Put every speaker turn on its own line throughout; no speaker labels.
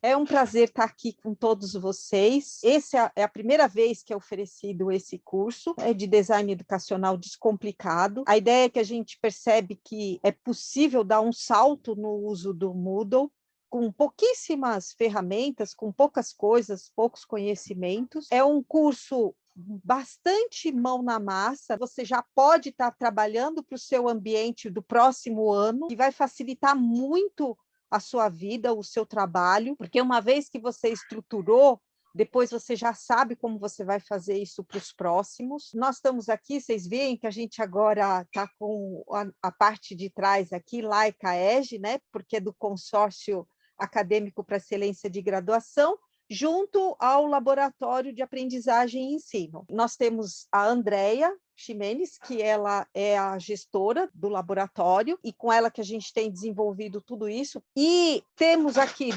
É um prazer estar aqui com todos vocês. Essa é a primeira vez que é oferecido esse curso, de design educacional descomplicado. A ideia é que a gente percebe que é possível dar um salto no uso do Moodle, com pouquíssimas ferramentas, com poucas coisas, poucos conhecimentos. É um curso bastante mão na massa, você já pode estar trabalhando para o seu ambiente do próximo ano, que vai facilitar muito a sua vida, o seu trabalho, porque uma vez que você estruturou, depois você já sabe como você vai fazer isso para os próximos. Nós estamos aqui, vocês veem que a gente agora está com a parte de trás aqui, Laica EGE, né? Porque é do Consórcio Acadêmico para Excelência de Graduação, junto ao Laboratório de Aprendizagem e Ensino. Nós temos a Andréia Ximenes, que ela é a gestora do laboratório, e com ela que a gente tem desenvolvido tudo isso. E temos aqui,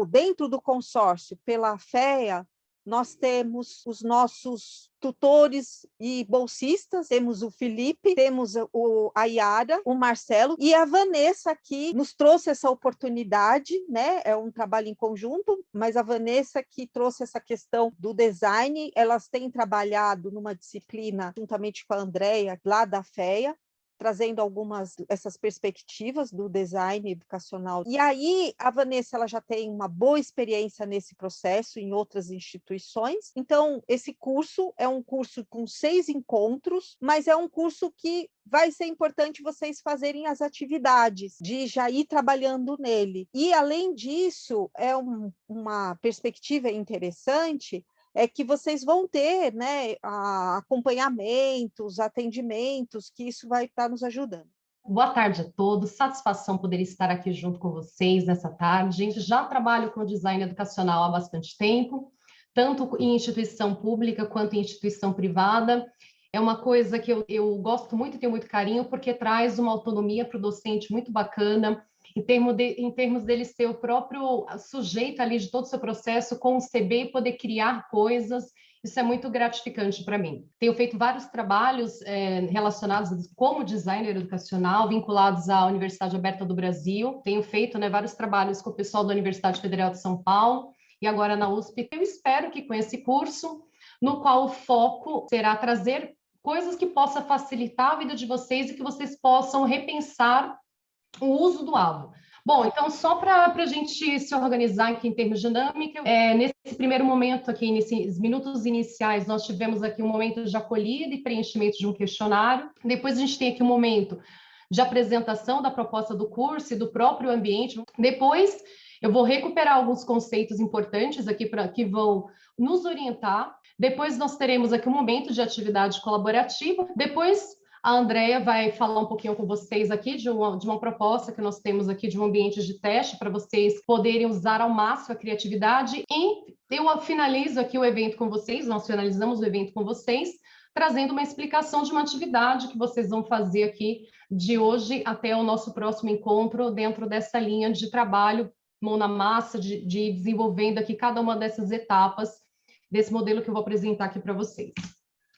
dentro do consórcio, pela FEA, nós temos os nossos tutores e bolsistas, temos o Felipe, temos a Yara, o Marcelo, e a Vanessa aqui nos trouxe essa oportunidade, né? É um trabalho em conjunto, mas a Vanessa que trouxe essa questão do design, elas têm trabalhado numa disciplina juntamente com a Andréia, lá da FEA, trazendo essas perspectivas do design educacional. E aí, a Vanessa ela já tem uma boa experiência nesse processo em outras instituições. Então, esse curso é um curso com 6 encontros, mas é um curso que vai ser importante vocês fazerem as atividades, de já ir trabalhando nele. E, além disso, é uma perspectiva interessante, é que vocês vão ter, né, acompanhamentos, atendimentos, que isso vai estar nos ajudando.
Boa tarde a todos, satisfação poder estar aqui junto com vocês nessa tarde. Já trabalho com design educacional há bastante tempo, tanto em instituição pública quanto em instituição privada. É uma coisa que eu gosto muito e tenho muito carinho, porque traz uma autonomia para o docente muito bacana, em termos dele ser o próprio sujeito ali de todo o seu processo, conceber e poder criar coisas. Isso é muito gratificante para mim. Tenho feito vários trabalhos relacionados como designer educacional, vinculados à Universidade Aberta do Brasil. Tenho feito vários trabalhos com o pessoal da Universidade Federal de São Paulo e agora na USP. Eu espero que com esse curso, no qual o foco será trazer coisas que possam facilitar a vida de vocês e que vocês possam repensar o uso do AVO. Bom, então, só para a gente se organizar aqui em termos de dinâmica, nesse primeiro momento aqui, nesses minutos iniciais, nós tivemos aqui um momento de acolhida e preenchimento de um questionário. Depois a gente tem aqui um momento de apresentação da proposta do curso e do próprio ambiente. Depois eu vou recuperar alguns conceitos importantes aqui que vão nos orientar. Depois nós teremos aqui um momento de atividade colaborativa. Depois a Andréia vai falar um pouquinho com vocês aqui de uma proposta que nós temos aqui de um ambiente de teste para vocês poderem usar ao máximo a criatividade. E eu finalizo aqui o evento com vocês, nós finalizamos o evento com vocês, trazendo uma explicação de uma atividade que vocês vão fazer aqui de hoje até o nosso próximo encontro dentro dessa linha de trabalho, mão na massa, de desenvolvendo aqui cada uma dessas etapas desse modelo que eu vou apresentar aqui para vocês.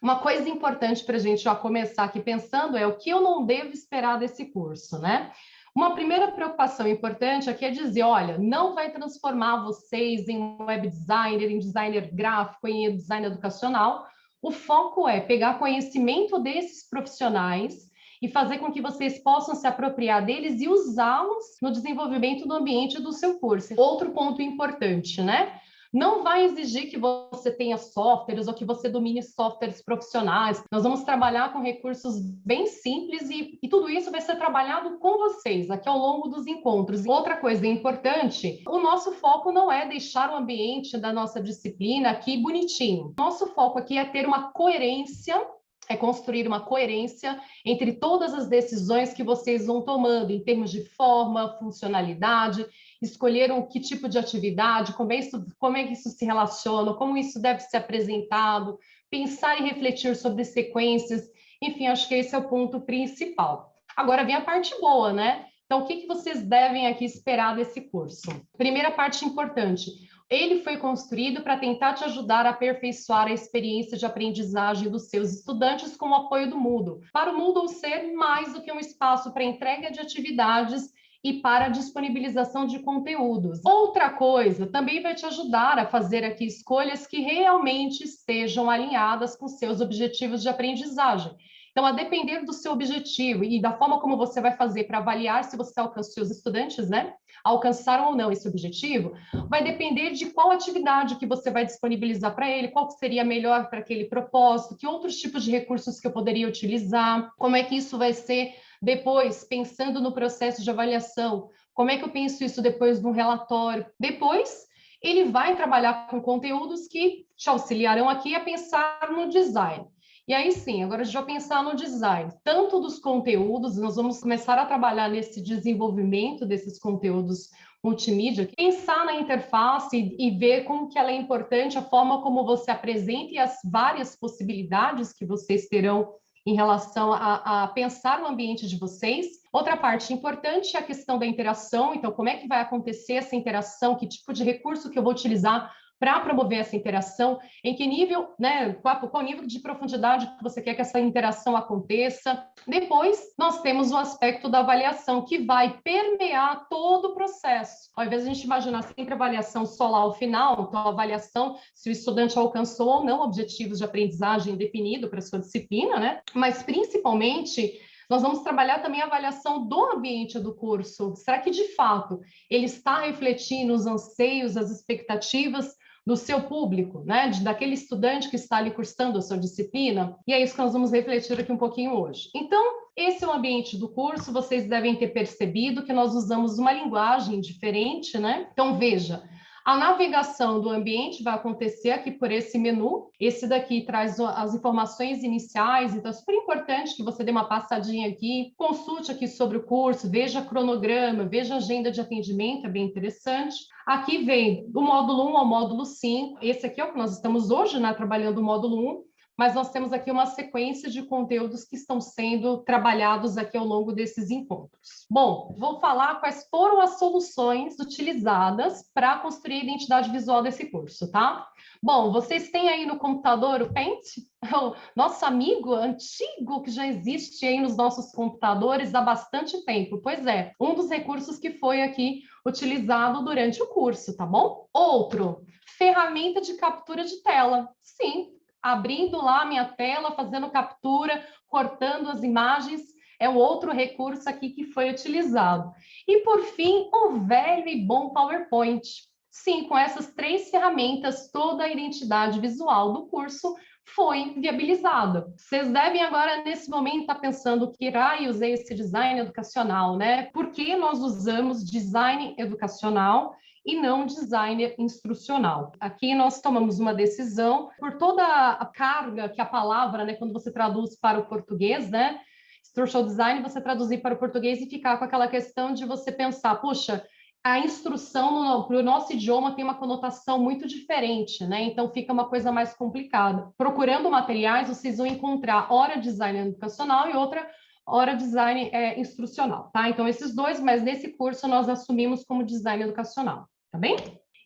Uma coisa importante para a gente já começar aqui pensando é o que eu não devo esperar desse curso, né? Uma primeira preocupação importante aqui é dizer, olha, não vai transformar vocês em web designer, em designer gráfico, em design educacional. O foco é pegar conhecimento desses profissionais e fazer com que vocês possam se apropriar deles e usá-los no desenvolvimento do ambiente do seu curso. Outro ponto importante, né? Não vai exigir que você tenha softwares ou que você domine softwares profissionais. Nós vamos trabalhar com recursos bem simples e tudo isso vai ser trabalhado com vocês aqui ao longo dos encontros. Outra coisa importante, o nosso foco não é deixar o ambiente da nossa disciplina aqui bonitinho. Nosso foco aqui é ter uma coerência, é construir uma coerência entre todas as decisões que vocês vão tomando em termos de forma, funcionalidade, escolheram que tipo de atividade, como é que isso se relaciona, como isso deve ser apresentado, pensar e refletir sobre sequências, enfim, acho que esse é o ponto principal. Agora vem a parte boa, né? Então, o que vocês devem aqui esperar desse curso? Primeira parte importante, ele foi construído para tentar te ajudar a aperfeiçoar a experiência de aprendizagem dos seus estudantes com o apoio do Moodle, para o Moodle ser mais do que um espaço para entrega de atividades e para a disponibilização de conteúdos. Outra coisa, também vai te ajudar a fazer aqui escolhas que realmente estejam alinhadas com seus objetivos de aprendizagem. Então, a depender do seu objetivo e da forma como você vai fazer para avaliar se você alcançou, os estudantes, né, alcançaram ou não esse objetivo, vai depender de qual atividade que você vai disponibilizar para ele, qual seria melhor para aquele propósito, que outros tipos de recursos que eu poderia utilizar, como é que isso vai ser depois, pensando no processo de avaliação, como é que eu penso isso depois no relatório. Depois, ele vai trabalhar com conteúdos que te auxiliarão aqui a pensar no design. E aí sim, agora a gente vai pensar no design, tanto dos conteúdos, nós vamos começar a trabalhar nesse desenvolvimento desses conteúdos multimídia, pensar na interface e ver como que ela é importante, a forma como você apresenta e as várias possibilidades que vocês terão em relação a pensar o ambiente de vocês. Outra parte importante é a questão da interação, então como é que vai acontecer essa interação, que tipo de recurso que eu vou utilizar para promover essa interação, em que nível, né, qual nível de profundidade que você quer que essa interação aconteça. Depois, nós temos o aspecto da avaliação, que vai permear todo o processo. Ao invés de a gente imaginar sempre a avaliação só lá ao final, então a avaliação se o estudante alcançou ou não objetivos de aprendizagem definido para a sua disciplina, né? Mas principalmente nós vamos trabalhar também a avaliação do ambiente do curso. Será que, de fato, ele está refletindo os anseios, as expectativas do seu público, né? Daquele estudante que está ali cursando a sua disciplina? E é isso que nós vamos refletir aqui um pouquinho hoje. Então, esse é o ambiente do curso. Vocês devem ter percebido que nós usamos uma linguagem diferente, né? Então, veja, a navegação do ambiente vai acontecer aqui por esse menu. Esse daqui traz as informações iniciais, então é super importante que você dê uma passadinha aqui, consulte aqui sobre o curso, veja cronograma, veja agenda de atendimento, é bem interessante. Aqui vem do módulo 1 ao módulo 5. Esse aqui é o que nós estamos hoje, né, trabalhando o módulo 1. Mas nós temos aqui uma sequência de conteúdos que estão sendo trabalhados aqui ao longo desses encontros. Bom, vou falar quais foram as soluções utilizadas para construir a identidade visual desse curso, tá? Bom, vocês têm aí no computador o Paint, o nosso amigo antigo que já existe aí nos nossos computadores há bastante tempo. Pois é, um dos recursos que foi aqui utilizado durante o curso, tá bom? Outro, ferramenta de captura de tela. Sim, abrindo lá a minha tela, fazendo captura, cortando as imagens, é o outro recurso aqui que foi utilizado. E, por fim, o velho e bom PowerPoint. Sim, com essas 3 ferramentas, toda a identidade visual do curso foi viabilizada. Vocês devem agora, nesse momento, estar pensando que eu usei esse design educacional, né? Por que nós usamos design educacional e não designer instrucional? Aqui nós tomamos uma decisão por toda a carga que a palavra, né, quando você traduz para o português, né, instructional design, você traduzir para o português e ficar com aquela questão de você pensar, puxa, a instrução para o nosso idioma tem uma conotação muito diferente, né? Então fica uma coisa mais complicada. Procurando materiais, vocês vão encontrar ora design educacional e outra ora design instrucional, tá? Então esses dois, mas nesse curso nós assumimos como design educacional, tá bem?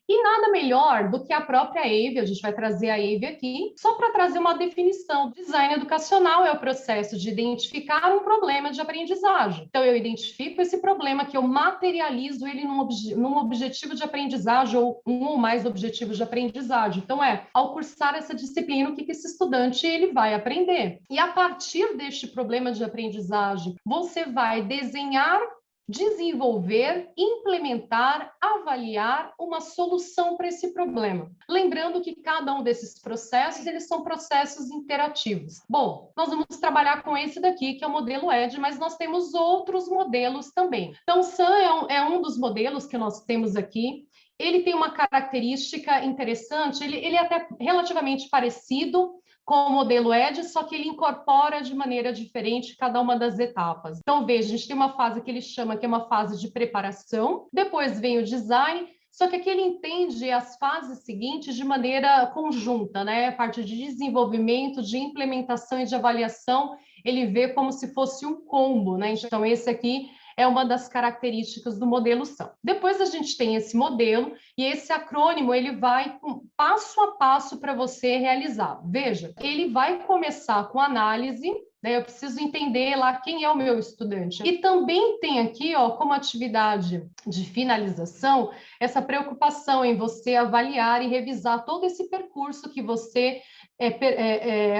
E nada melhor do que a própria Eve, a gente vai trazer a Eve aqui, só para trazer uma definição. Design educacional é o processo de identificar um problema de aprendizagem. Então, eu identifico esse problema, que eu materializo ele num objetivo de aprendizagem ou um ou mais objetivos de aprendizagem. Então, ao cursar essa disciplina, o que esse estudante ele vai aprender. E a partir deste problema de aprendizagem, você vai desenhar, desenvolver, implementar, avaliar uma solução para esse problema. Lembrando que cada um desses processos, eles são processos interativos. Bom, nós vamos trabalhar com esse daqui, que é o modelo ED, mas nós temos outros modelos também. Então, SAM é um dos modelos que nós temos aqui. Ele tem uma característica interessante, ele é até relativamente parecido com o modelo ED, só que ele incorpora de maneira diferente cada uma das etapas. Então, veja, a gente tem uma fase que ele chama que é uma fase de preparação, depois vem o design, só que aqui ele entende as fases seguintes de maneira conjunta, né? A parte de desenvolvimento, de implementação e de avaliação, ele vê como se fosse um combo, né? Então, esse aqui é uma das características do modelo SAM. Depois a gente tem esse modelo e esse acrônimo, ele vai passo a passo para você realizar. Veja, ele vai começar com análise, né? Eu preciso entender lá quem é o meu estudante. E também tem aqui, ó, como atividade de finalização, essa preocupação em você avaliar e revisar todo esse percurso que você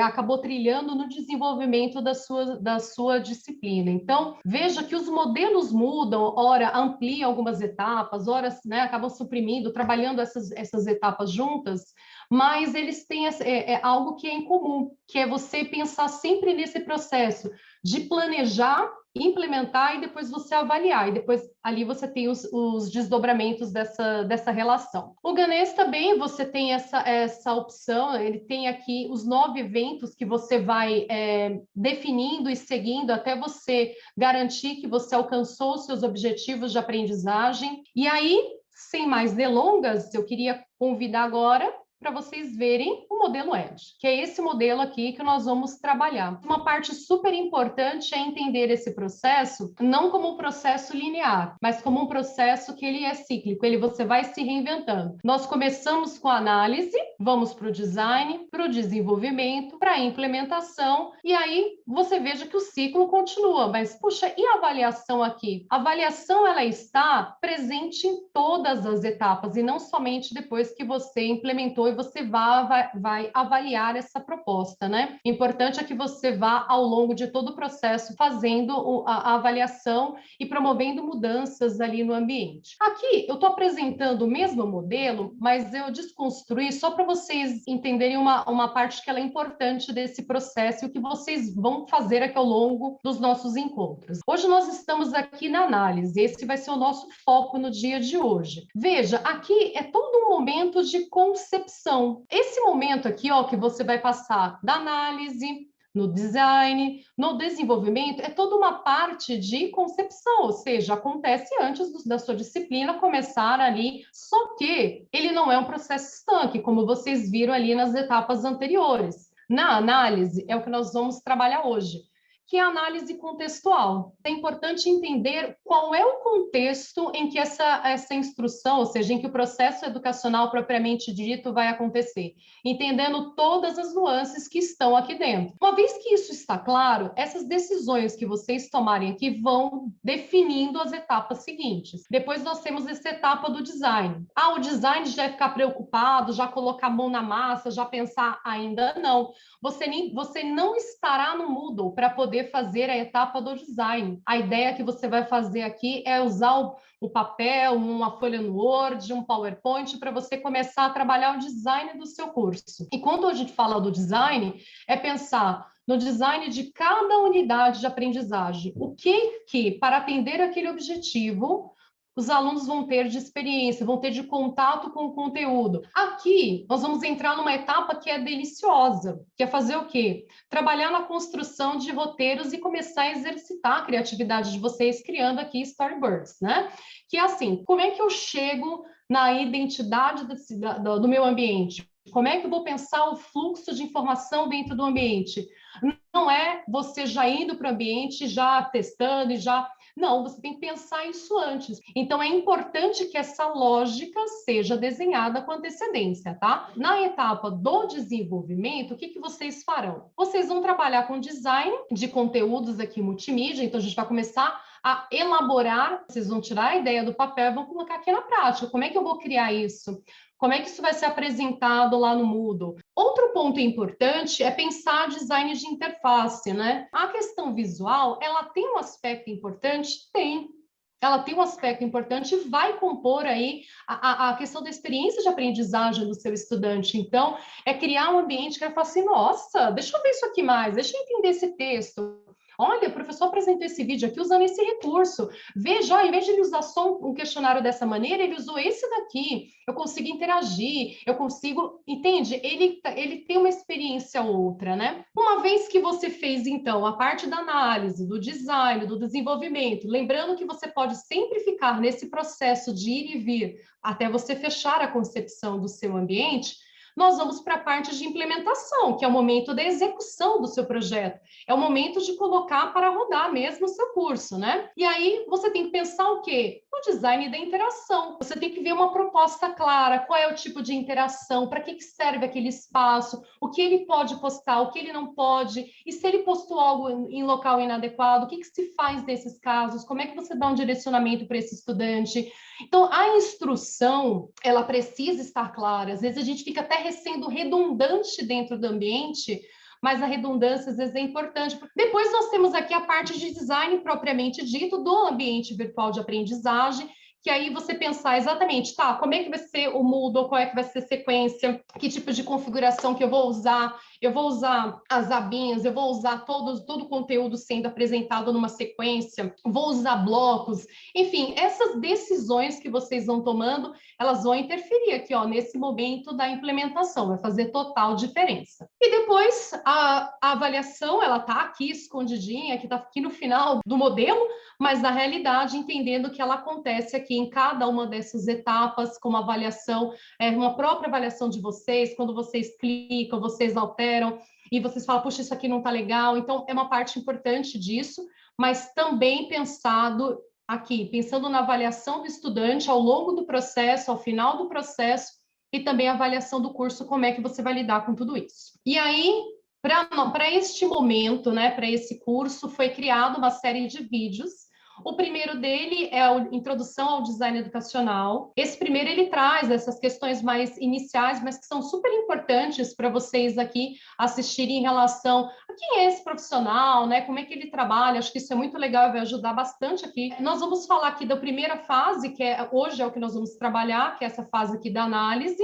acabou trilhando no desenvolvimento da sua disciplina. Então, veja que os modelos mudam, ora ampliam algumas etapas, ora, né, acabam suprimindo, trabalhando essas etapas juntas, mas eles têm algo que é em comum, que é você pensar sempre nesse processo de planejar, implementar e depois você avaliar, e depois ali você tem os desdobramentos dessa relação. O Ganês também, você tem essa opção, ele tem aqui os 9 eventos que você vai definindo e seguindo até você garantir que você alcançou os seus objetivos de aprendizagem. E aí, sem mais delongas, eu queria convidar agora para vocês verem o modelo EDGE, que é esse modelo aqui que nós vamos trabalhar. Uma parte super importante é entender esse processo não como um processo linear, mas como um processo que ele é cíclico, você vai se reinventando. Nós começamos com a análise, vamos para o design, para o desenvolvimento, para a implementação, e aí você veja que o ciclo continua, mas puxa, e a avaliação aqui? A avaliação, ela está presente em todas as etapas, e não somente depois que você implementou e você vai avaliar essa proposta, né? Importante é que você vá ao longo de todo o processo fazendo a avaliação e promovendo mudanças ali no ambiente. Aqui eu estou apresentando o mesmo modelo, mas eu desconstruí só para vocês entenderem uma parte que ela é importante desse processo e o que vocês vão fazer aqui ao longo dos nossos encontros. Hoje nós estamos aqui na análise, esse vai ser o nosso foco no dia de hoje. Veja, aqui é todo um momento de concepção. Esse momento aqui, ó, que você vai passar da análise, no design, no desenvolvimento, é toda uma parte de concepção, ou seja, acontece antes da sua disciplina começar ali, só que ele não é um processo estanque, como vocês viram ali nas etapas anteriores. Na análise, é o que nós vamos trabalhar hoje, que é a análise contextual. É importante entender qual é o contexto em que essa instrução, ou seja, em que o processo educacional propriamente dito vai acontecer, entendendo todas as nuances que estão aqui dentro. Uma vez que isso está claro, essas decisões que vocês tomarem aqui vão definindo as etapas seguintes. Depois nós temos essa etapa do design. O design já é ficar preocupado, já colocar a mão na massa, já pensar ainda não. Você não estará no Moodle para poder fazer a etapa do design. A ideia que você vai fazer aqui é usar o papel, uma folha no Word, um PowerPoint para você começar a trabalhar o design do seu curso. E quando a gente fala do design, é pensar no design de cada unidade de aprendizagem. O que para atender aquele objetivo, os alunos vão ter de experiência, vão ter de contato com o conteúdo. Aqui, nós vamos entrar numa etapa que é deliciosa, que é fazer o quê? Trabalhar na construção de roteiros e começar a exercitar a criatividade de vocês, criando aqui storyboards, né? Que é assim, como é que eu chego na identidade do meu ambiente? Como é que eu vou pensar o fluxo de informação dentro do ambiente? Não é você já indo para o ambiente, já testando e já... Não, você tem que pensar isso antes. Então, é importante que essa lógica seja desenhada com antecedência, tá? Na etapa do desenvolvimento, o que vocês farão? Vocês vão trabalhar com design de conteúdos aqui multimídia, então a gente vai começar a elaborar, vocês vão tirar a ideia do papel e vão colocar aqui na prática. Como é que eu vou criar isso? Como é que isso vai ser apresentado lá no Moodle? Outro ponto importante é pensar design de interface, né? A questão visual, ela tem um aspecto importante? Tem. Ela tem um aspecto importante e vai compor aí a questão da experiência de aprendizagem do seu estudante. Então, é criar um ambiente que ele fala assim, nossa, deixa eu ver isso aqui mais, deixa eu entender esse texto. Olha, o professor apresentou esse vídeo aqui usando esse recurso. Veja, ó, em vez de ele usar só um questionário dessa maneira, ele usou esse daqui. Eu consigo interagir, eu consigo... Entende? Ele tem uma experiência outra, né? Uma vez que você fez, então, a parte da análise, do design, do desenvolvimento, lembrando que você pode sempre ficar nesse processo de ir e vir até você fechar a concepção do seu ambiente, nós vamos para a parte de implementação, que é o momento da execução do seu projeto. É o momento de colocar para rodar mesmo o seu curso, né? E aí você tem que pensar o quê? O design da interação. Você tem que ver uma proposta clara, qual é o tipo de interação, para que serve aquele espaço, o que ele pode postar, o que ele não pode, e se ele postou algo em local inadequado, o que se faz nesses casos, como é que você dá um direcionamento para esse estudante. Então, a instrução, ela precisa estar clara. Às vezes a gente fica até sendo redundante dentro do ambiente, mas a redundância às vezes é importante. Depois nós temos aqui a parte de design propriamente dito do ambiente virtual de aprendizagem, que aí você pensar exatamente, tá, como é que vai ser o Moodle, qual é que vai ser a sequência, que tipo de configuração que eu vou usar as abinhas, eu vou usar todo o conteúdo sendo apresentado numa sequência, vou usar blocos, enfim, essas decisões que vocês vão tomando, elas vão interferir aqui, ó, nesse momento da implementação, vai fazer total diferença. E depois, a avaliação, ela tá aqui escondidinha, que tá aqui no final do modelo, mas na realidade, entendendo que ela acontece aqui em cada uma dessas etapas, como avaliação, uma própria avaliação de vocês, quando vocês clicam, vocês alteram, e vocês falam, puxa, isso aqui não está legal, então é uma parte importante disso, mas também pensado aqui, pensando na avaliação do estudante ao longo do processo, ao final do processo, e também a avaliação do curso, como é que você vai lidar com tudo isso. E aí, para este momento, né, para esse curso, foi criada uma série de vídeos. O primeiro dele é a introdução ao design educacional. Esse primeiro ele traz essas questões mais iniciais, mas que são super importantes para vocês aqui assistirem em relação a quem é esse profissional, né? Como é que ele trabalha. Acho que isso é muito legal e vai ajudar bastante aqui. Nós vamos falar aqui da primeira fase, que hoje é o que nós vamos trabalhar, que é essa fase aqui da análise.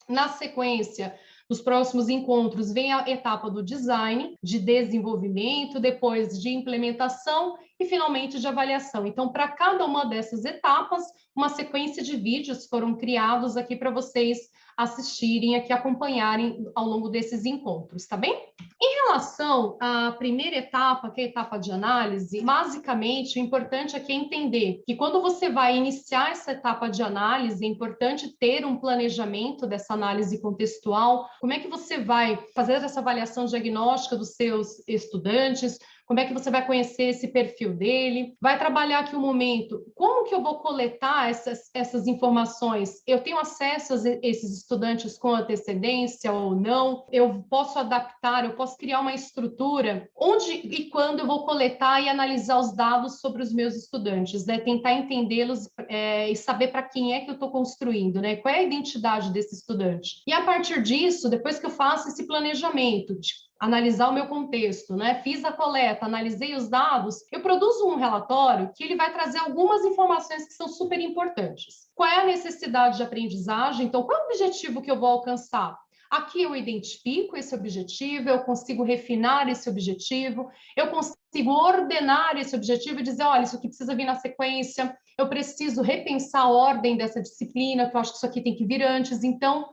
Na sequência, nos próximos encontros, vem a etapa do design, de desenvolvimento, depois de implementação e, finalmente, de avaliação. Então, para cada uma dessas etapas, uma sequência de vídeos foram criados aqui para vocês assistirem, aqui acompanharem ao longo desses encontros, tá bem? Em relação à primeira etapa, que é a etapa de análise, basicamente, o importante aqui é entender que quando você vai iniciar essa etapa de análise, é importante ter um planejamento dessa análise contextual, como é que você vai fazer essa avaliação diagnóstica dos seus estudantes, como é que você vai conhecer esse perfil dele, vai trabalhar aqui o momento, como que eu vou coletar essas informações? Eu tenho acesso a esses estudantes com antecedência ou não? Eu posso adaptar, eu posso criar uma estrutura onde e quando eu vou coletar e analisar os dados sobre os meus estudantes, né? Tentar entendê-los e saber para quem é que eu estou construindo, né? Qual é a identidade desse estudante? E a partir disso, depois que eu faço esse planejamento de analisar o meu contexto, né? Fiz a coleta, analisei os dados, eu produzo um relatório que ele vai trazer algumas informações que são super importantes. Qual é a necessidade de aprendizagem? Então, qual é o objetivo que eu vou alcançar? Aqui eu identifico esse objetivo, eu consigo refinar esse objetivo, eu consigo ordenar esse objetivo e dizer, olha, isso aqui precisa vir na sequência, eu preciso repensar a ordem dessa disciplina, que eu acho que isso aqui tem que vir antes. Então,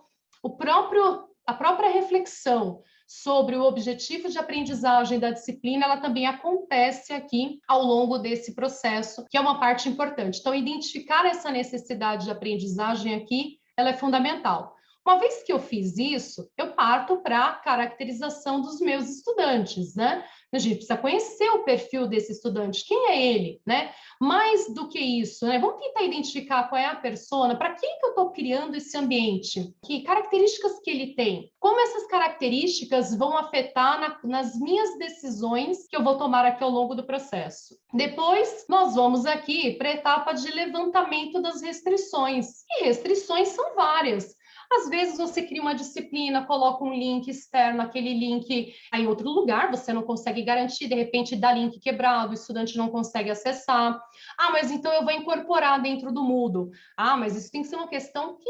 a própria reflexão sobre o objetivo de aprendizagem da disciplina, ela também acontece aqui ao longo desse processo, que é uma parte importante. Então, identificar essa necessidade de aprendizagem aqui, ela é fundamental. Uma vez que eu fiz isso, eu parto para a caracterização dos meus estudantes, né? A gente precisa conhecer o perfil desse estudante, quem é ele, né? Mais do que isso, né? Vamos tentar identificar qual é a persona, para quem que eu estou criando esse ambiente, que características que ele tem, como essas características vão afetar nas minhas decisões que eu vou tomar aqui ao longo do processo. Depois, nós vamos aqui para a etapa de levantamento das restrições. E restrições são várias. Às vezes você cria uma disciplina, coloca um link externo, aquele link em outro lugar, você não consegue garantir, de repente dá link quebrado, o estudante não consegue acessar. Ah, mas então eu vou incorporar dentro do Moodle. Ah, mas isso tem que ser uma questão que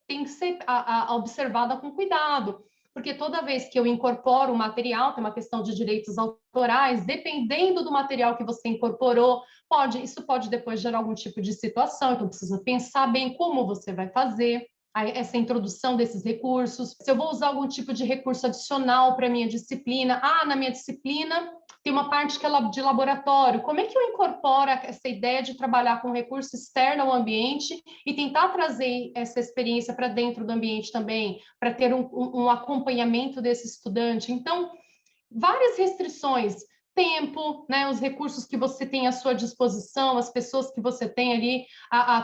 tem que ser observada com cuidado, porque toda vez que eu incorporo o material, tem uma questão de direitos autorais, dependendo do material que você incorporou, isso pode depois gerar algum tipo de situação, então precisa pensar bem como você vai fazer essa introdução desses recursos, se eu vou usar algum tipo de recurso adicional para a minha disciplina. Ah, na minha disciplina tem uma parte que é de laboratório. Como é que eu incorporo essa ideia de trabalhar com recurso externo ao ambiente e tentar trazer essa experiência para dentro do ambiente também, para ter um acompanhamento desse estudante? Então, várias restrições, tempo, né, os recursos que você tem à sua disposição, as pessoas que você tem ali,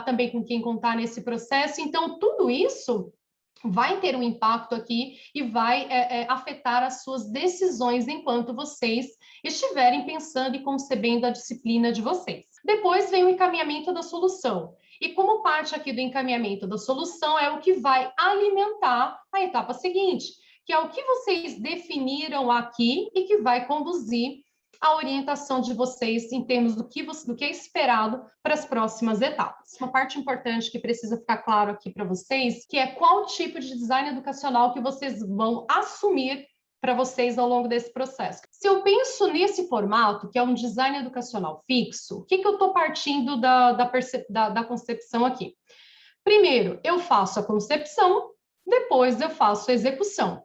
também com quem contar nesse processo. Então, tudo isso vai ter um impacto aqui e vai afetar as suas decisões enquanto vocês estiverem pensando e concebendo a disciplina de vocês. Depois vem o encaminhamento da solução. E como parte aqui do encaminhamento da solução é o que vai alimentar a etapa seguinte, que é o que vocês definiram aqui e que vai conduzir a orientação de vocês em termos do que é esperado para as próximas etapas. Uma parte importante que precisa ficar claro aqui para vocês, que é qual tipo de design educacional que vocês vão assumir para vocês ao longo desse processo. Se eu penso nesse formato, que é um design educacional fixo, o que eu estou partindo da concepção aqui? Primeiro, eu faço a concepção, depois eu faço a execução.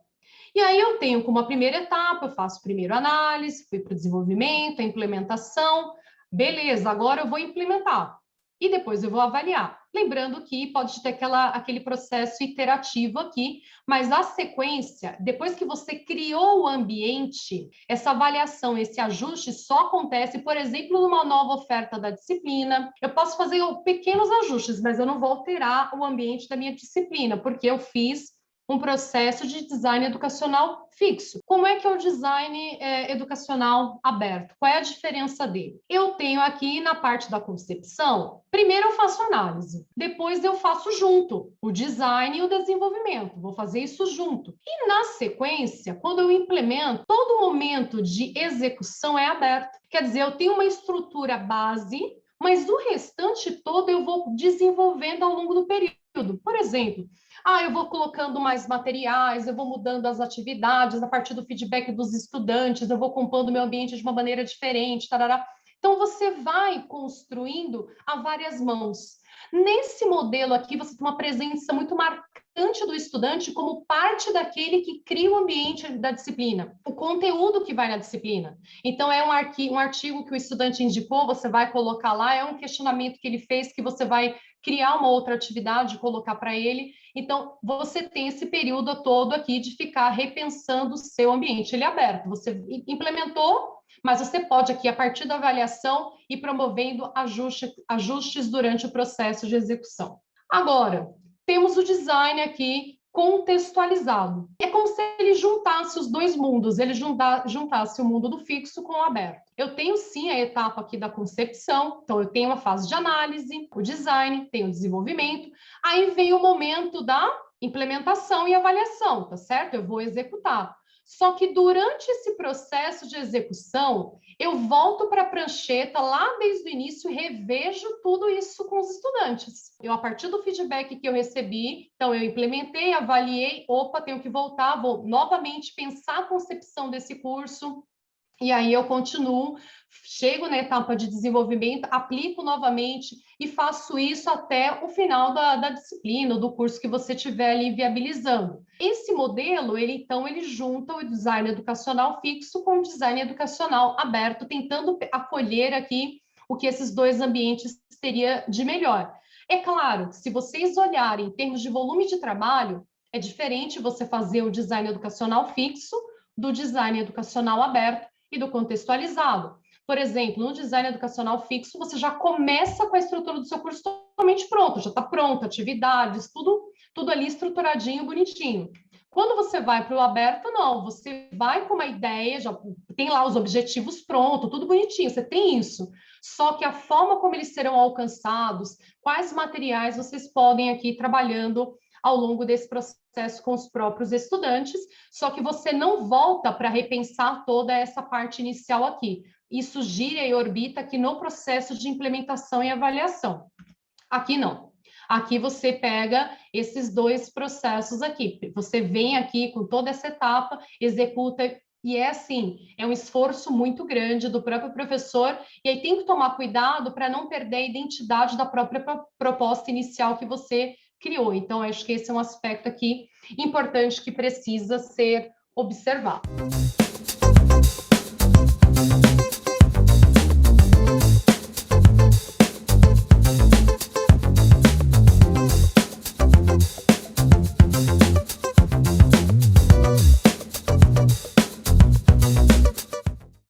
E aí eu tenho como a primeira etapa, eu faço primeiro a análise, fui para o desenvolvimento, a implementação, beleza, agora eu vou implementar. E depois eu vou avaliar. Lembrando que pode ter aquele processo iterativo aqui, mas a sequência, depois que você criou o ambiente, essa avaliação, esse ajuste só acontece, por exemplo, numa nova oferta da disciplina. Eu posso fazer pequenos ajustes, mas eu não vou alterar o ambiente da minha disciplina, porque eu fiz um processo de design educacional fixo. Como é que é o design educacional aberto? Qual é a diferença dele? Eu tenho aqui na parte da concepção, primeiro eu faço análise, depois eu faço junto o design e o desenvolvimento, vou fazer isso junto. E na sequência, quando eu implemento, todo momento de execução é aberto. Quer dizer, eu tenho uma estrutura base, mas o restante todo eu vou desenvolvendo ao longo do período. Por exemplo, eu vou colocando mais materiais, eu vou mudando as atividades a partir do feedback dos estudantes, eu vou compondo o meu ambiente de uma maneira diferente, tarará. Então, você vai construindo a várias mãos. Nesse modelo aqui, você tem uma presença muito marcante do estudante como parte daquele que cria o ambiente da disciplina, o conteúdo que vai na disciplina. Então, é um artigo que o estudante indicou, você vai colocar lá, é um questionamento que ele fez que você vai criar uma outra atividade, colocar para ele. Então, você tem esse período todo aqui de ficar repensando o seu ambiente. Ele é aberto, você implementou, mas você pode aqui, a partir da avaliação, ir promovendo ajustes durante o processo de execução. Agora, temos o design aqui contextualizado. É como se ele juntasse os dois mundos, ele juntasse o mundo do fixo com o aberto. Eu tenho sim a etapa aqui da concepção, então eu tenho a fase de análise, o design, tenho o desenvolvimento, aí vem o momento da implementação e avaliação, tá certo? Eu vou executar. Só que durante esse processo de execução, eu volto para a prancheta lá desde o início e revejo tudo isso com os estudantes. Eu, a partir do feedback que eu recebi, então eu implementei, avaliei, tenho que voltar, vou novamente pensar a concepção desse curso, e aí eu continuo, chego na etapa de desenvolvimento, aplico novamente e faço isso até o final da disciplina, do curso que você estiver ali viabilizando. Esse modelo, ele junta o design educacional fixo com o design educacional aberto, tentando acolher aqui o que esses dois ambientes teria de melhor. É claro que se vocês olharem em termos de volume de trabalho, é diferente você fazer o design educacional fixo do design educacional aberto e do contextualizado. Por exemplo, no design educacional fixo, você já começa com a estrutura do seu curso totalmente pronta, já está pronta, atividades, tudo ali estruturadinho, bonitinho. Quando você vai para o aberto, não, você vai com uma ideia, já tem lá os objetivos prontos, tudo bonitinho, você tem isso. Só que a forma como eles serão alcançados, quais materiais vocês podem aqui ir trabalhando ao longo desse processo com os próprios estudantes, só que você não volta para repensar toda essa parte inicial aqui. Isso gira e orbita aqui no processo de implementação e avaliação. Aqui não. Aqui você pega esses dois processos aqui. Você vem aqui com toda essa etapa, executa, e é assim, é um esforço muito grande do próprio professor, e aí tem que tomar cuidado para não perder a identidade da própria proposta inicial que você criou. Então, acho que esse é um aspecto aqui importante que precisa ser observado.